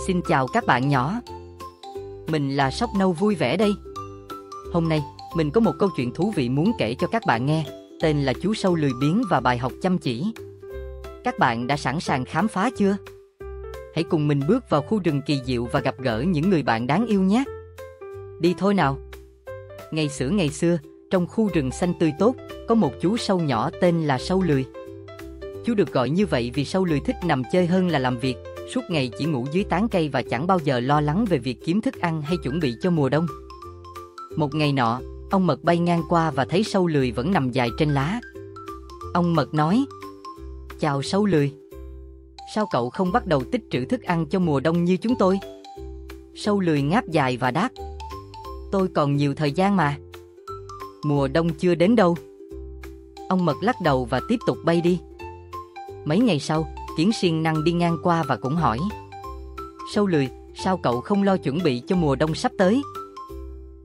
Xin chào các bạn nhỏ. Mình là Sóc Nâu vui vẻ đây. Hôm nay, mình có một câu chuyện thú vị muốn kể cho các bạn nghe, tên là Chú Sâu Lười Biếng và bài học chăm chỉ. Các bạn đã sẵn sàng khám phá chưa? Hãy cùng mình bước vào khu rừng kỳ diệu và gặp gỡ những người bạn đáng yêu nhé. Đi thôi nào. Ngày xưa, trong khu rừng xanh tươi tốt, có một chú sâu nhỏ tên là Sâu Lười. Chú được gọi như vậy vì Sâu Lười thích nằm chơi hơn là làm việc, suốt ngày chỉ ngủ dưới tán cây và chẳng bao giờ lo lắng về việc kiếm thức ăn hay chuẩn bị cho mùa đông. Một ngày nọ, ong mật bay ngang qua và thấy Sâu Lười vẫn nằm dài trên lá. Ong mật nói: "Chào Sâu Lười. Sao cậu không bắt đầu tích trữ thức ăn cho mùa đông như chúng tôi?" Sâu Lười ngáp dài và đáp: "Tôi còn nhiều thời gian mà. Mùa đông chưa đến đâu." Ong mật lắc đầu và tiếp tục bay đi. Mấy ngày sau, Kiến siêng năng đi ngang qua và cũng hỏi: "Sâu Lười, sao cậu không lo chuẩn bị cho mùa đông sắp tới?"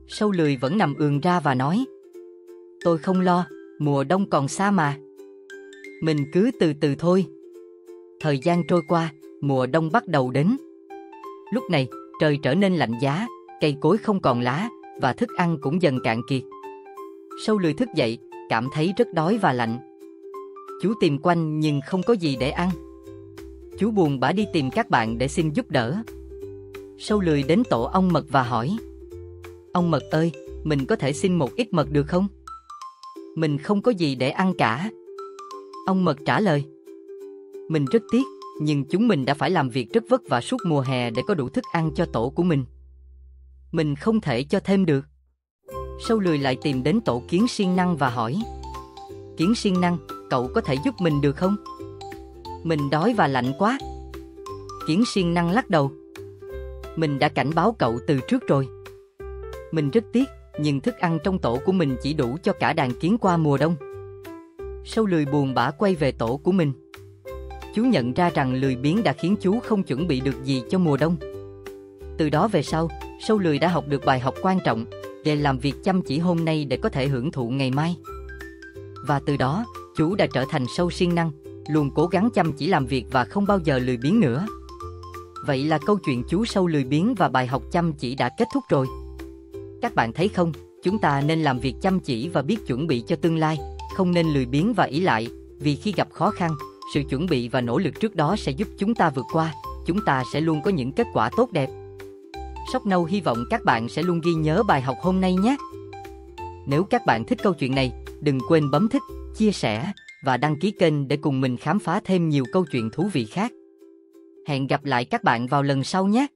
Sâu Lười vẫn nằm ườn ra và nói: "Tôi không lo, mùa đông còn xa mà. Mình cứ từ từ thôi." Thời gian trôi qua, mùa đông bắt đầu đến. Lúc này, trời trở nên lạnh giá, cây cối không còn lá và thức ăn cũng dần cạn kiệt. Sâu Lười thức dậy, cảm thấy rất đói và lạnh. Chú tìm quanh nhưng không có gì để ăn. Chú buồn bã đi tìm các bạn để xin giúp đỡ. Sâu Lười đến tổ ong mật và hỏi: "Ong mật ơi, mình có thể xin một ít mật được không? Mình không có gì để ăn cả." Ong mật trả lời: "Mình rất tiếc, nhưng chúng mình đã phải làm việc rất vất vả suốt mùa hè để có đủ thức ăn cho tổ của mình. Mình không thể cho thêm được." Sâu Lười lại tìm đến tổ Kiến siêng năng và hỏi: "Kiến siêng năng, cậu có thể giúp mình được không? Mình đói và lạnh quá." Kiến siêng năng lắc đầu: "Mình đã cảnh báo cậu từ trước rồi. Mình rất tiếc, nhưng thức ăn trong tổ của mình chỉ đủ cho cả đàn kiến qua mùa đông." Sâu Lười buồn bã quay về tổ của mình. Chú nhận ra rằng lười biếng đã khiến chú không chuẩn bị được gì cho mùa đông. Từ đó về sau, Sâu Lười đã học được bài học quan trọng về làm việc chăm chỉ hôm nay để có thể hưởng thụ ngày mai. Và từ đó, chú đã trở thành sâu siêng năng, luôn cố gắng chăm chỉ làm việc và không bao giờ lười biếng nữa. Vậy là câu chuyện chú sâu lười biếng và bài học chăm chỉ đã kết thúc rồi. Các bạn thấy không, chúng ta nên làm việc chăm chỉ và biết chuẩn bị cho tương lai, không nên lười biếng và ỷ lại, vì khi gặp khó khăn, sự chuẩn bị và nỗ lực trước đó sẽ giúp chúng ta vượt qua, chúng ta sẽ luôn có những kết quả tốt đẹp. Sóc Nâu hy vọng các bạn sẽ luôn ghi nhớ bài học hôm nay nhé. Nếu các bạn thích câu chuyện này, đừng quên bấm thích, chia sẻ và đăng ký kênh để cùng mình khám phá thêm nhiều câu chuyện thú vị khác. Hẹn gặp lại các bạn vào lần sau nhé.